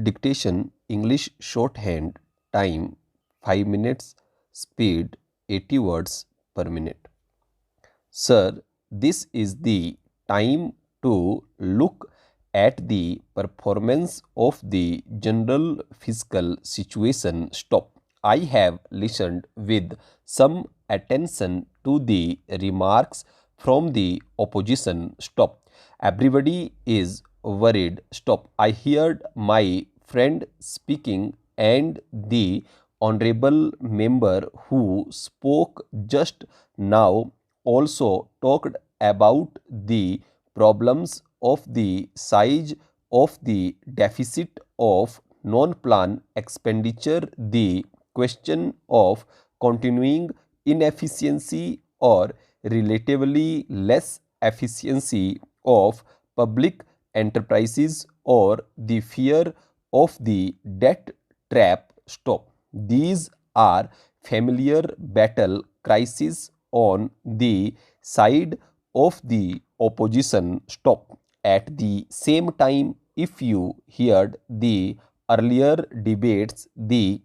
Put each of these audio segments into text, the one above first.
Dictation English shorthand time 5 minutes, speed 80 words per minute. Sir, this is the time to look at the performance of the general fiscal situation. Stop. I have listened with some attention to the remarks from the opposition. Stop. Everybody is worried. Stop. I heard my friend speaking and the honorable member who spoke just now also talked about the problems of the size of the deficit of non-plan expenditure, the question of continuing inefficiency or relatively less efficiency of public enterprises, or the fear of the debt trap. Stop. These are familiar battle crises on the side of the opposition. Stop. At the same time, if you heard the earlier debates, the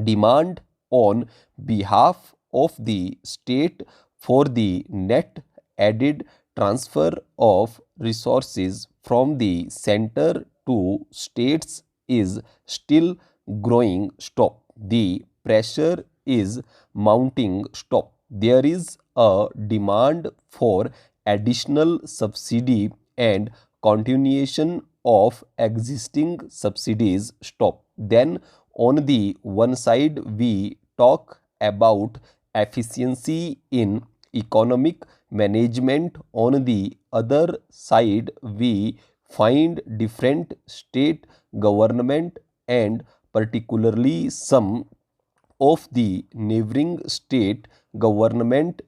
demand on behalf of the state for the net added transfer of resources from the center to states is still growing. Stop. The pressure is mounting. Stop. There is a demand for additional subsidy and continuation of existing subsidies. Stop. Then on the one side we talk about efficiency in economic management, on the other side we find different state government and particularly some of the neighboring state government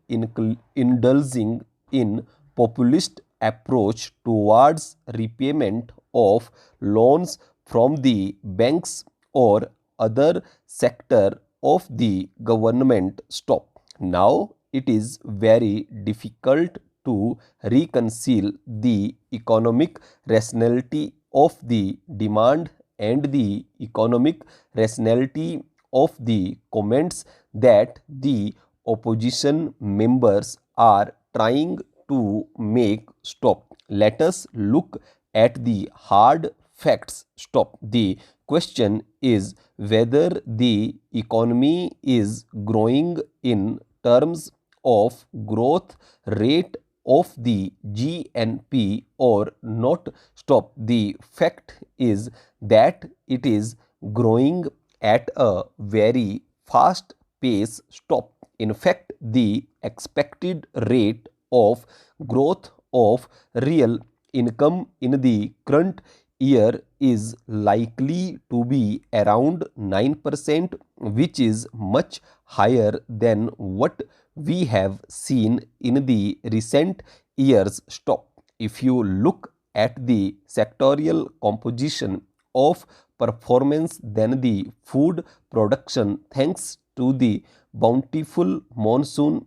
indulging in populist approach towards repayment of loans from the banks or other sector of the government. Stop. Now it is very difficult to reconcile the economic rationality of the demand and the economic rationality of the comments that the opposition members are trying to make. Stop. Let us look at the hard facts. Stop. The question is whether the economy is growing in terms of growth rate of the GNP or not. Stop. The fact is that it is growing at a very fast pace. Stop. In fact, the expected rate of growth of real income in the current year is likely to be around 9%, which is much higher than what we have seen in the recent years. Stop. If you look at the sectorial composition of performance, then the food production, thanks to the bountiful monsoon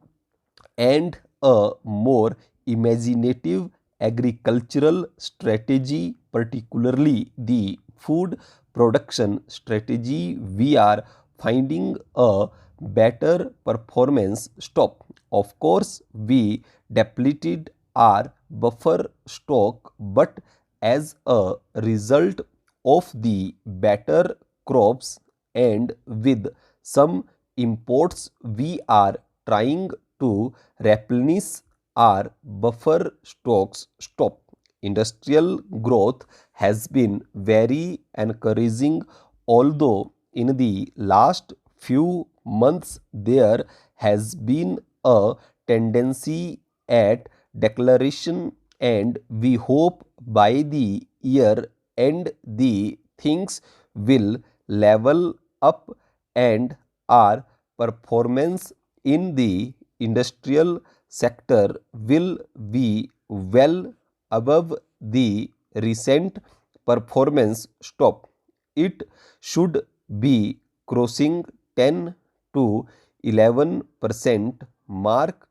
and a more imaginative agricultural strategy, particularly the food production strategy, we are finding a better performance. Stop. Of course, we depleted our buffer stock, but as a result of the better crops and with some imports, we are trying to replenish our buffer stocks. Stop. Industrial growth has been very encouraging, although in the last few months there has been a tendency at declaration, and we hope by the year end the things will level up and our performance in the industrial sector will be well above the recent performance. Stop. It should be crossing 10 to 11% mark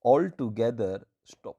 altogether. Stop.